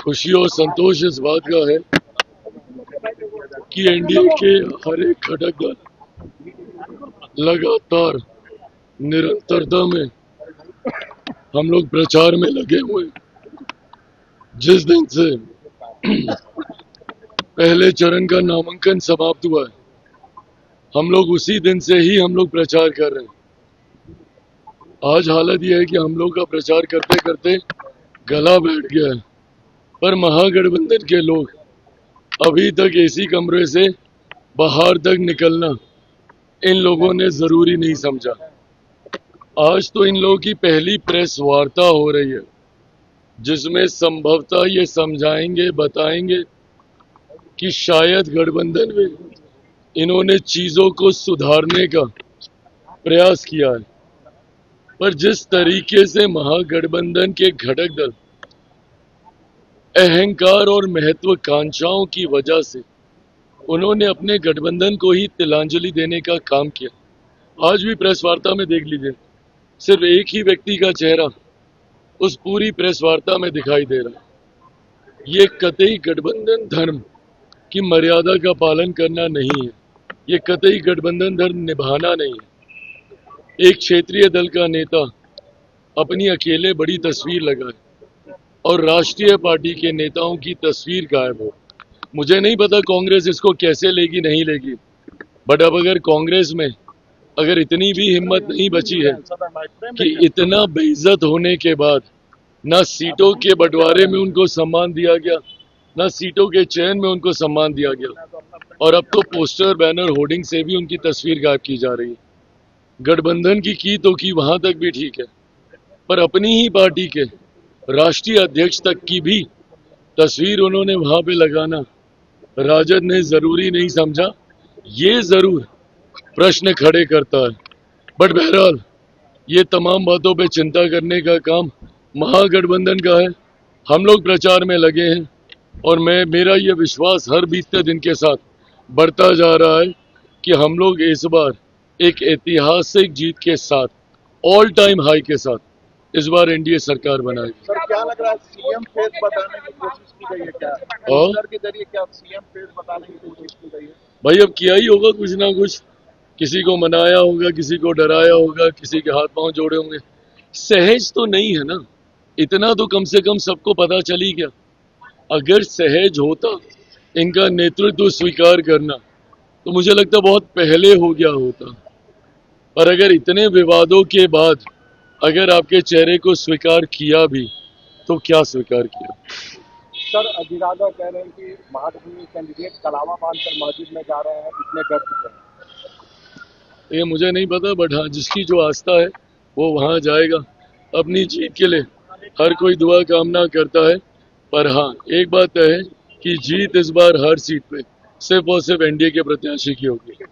खुशी और संतोष इस बात का है कि एनडीए के हर एक घटक दल लगातार निरंतरता में हम लोग प्रचार में लगे हुए। जिस दिन से पहले चरण का नामांकन समाप्त हुआ है, हम लोग उसी दिन से ही हम लोग प्रचार कर रहे हैं। आज हालत यह है कि हम लोग का प्रचार करते करते गला बैठ गया है, पर महागठबंधन के लोग अभी तक एसी कमरे से बाहर तक निकलना इन लोगों ने जरूरी नहीं समझा। आज तो इन लोगों की पहली प्रेस वार्ता हो रही है, जिसमें संभवतः ये समझाएंगे, बताएंगे कि शायद गठबंधन में इन्होंने चीजों को सुधारने का प्रयास किया है। पर जिस तरीके से महागठबंधन के घटक दल अहंकार और महत्वाकांक्षाओं की वजह से उन्होंने अपने गठबंधन को ही तिलांजलि देने का काम किया। आज भी प्रेस वार्ता में देख लीजिए, सिर्फ एक ही व्यक्ति का चेहरा उस पूरी प्रेस वार्ता में दिखाई दे रहा है। ये कतई गठबंधन धर्म की मर्यादा का पालन करना नहीं है, ये कतई गठबंधन धर्म निभाना नहीं है। एक क्षेत्रीय दल का नेता अपनी अकेले बड़ी तस्वीर लगाए और राष्ट्रीय पार्टी के नेताओं की तस्वीर गायब हो। मुझे नहीं पता कांग्रेस इसको कैसे लेगी, नहीं लेगी, बट अब अगर कांग्रेस में अगर इतनी भी हिम्मत नहीं बची है कि इतना बेइज्जत होने के बाद ना सीटों के बंटवारे में उनको सम्मान दिया गया, ना सीटों के चयन में उनको सम्मान दिया गया, और अब तो पोस्टर, बैनर, होर्डिंग से भी उनकी तस्वीर गायब की जा रही है। गठबंधन की तो की वहां तक भी ठीक है, पर अपनी ही पार्टी के राष्ट्रीय अध्यक्ष तक की भी तस्वीर उन्होंने वहां पे लगाना राजद ने जरूरी नहीं समझा। ये जरूर प्रश्न खड़े करता है, बट बहरहाल ये तमाम बातों पे चिंता करने का काम महागठबंधन का है। हम लोग प्रचार में लगे हैं और मेरा ये विश्वास हर बीतते दिन के साथ बढ़ता जा रहा है कि हम लोग इस बार एक ऐतिहासिक जीत के साथ, ऑल टाइम हाई के साथ इस बार एनडीए सरकार बनाएगी। सर, क्या लग रहा है, सीएम फेस बताने की कोशिश की गई है क्या? पोस्टर के जरिए क्या सीएम फेस बताने की कोशिश की गई है? भाई अब किया ही होगा कुछ ना कुछ, किसी को मनाया होगा, किसी को डराया होगा, किसी के हाथ पांव जोड़े होंगे। सहज तो नहीं है ना, इतना तो कम से कम सबको पता चल ही गया। अगर सहज होता इनका नेतृत्व स्वीकार करना तो मुझे लगता बहुत पहले हो गया होता। पर अगर इतने विवादों के बाद अगर आपके चेहरे को स्वीकार किया भी तो क्या स्वीकार किया? सर, अजीराजा कह रहे हैं कि महागठबंधन कैंडिडेट कलावा बांधकर मस्जिद में जा रहे हैं, इतने डर चुके हैं। ये मुझे नहीं पता, बट हाँ, जिसकी जो आस्था है वो वहां जाएगा। अपनी जीत के लिए हर कोई दुआ कामना करता है, पर हाँ एक बात है कि जीत इस बार हर सीट पे सिर्फ और सिर्फ एनडीए के प्रत्याशी की होगी।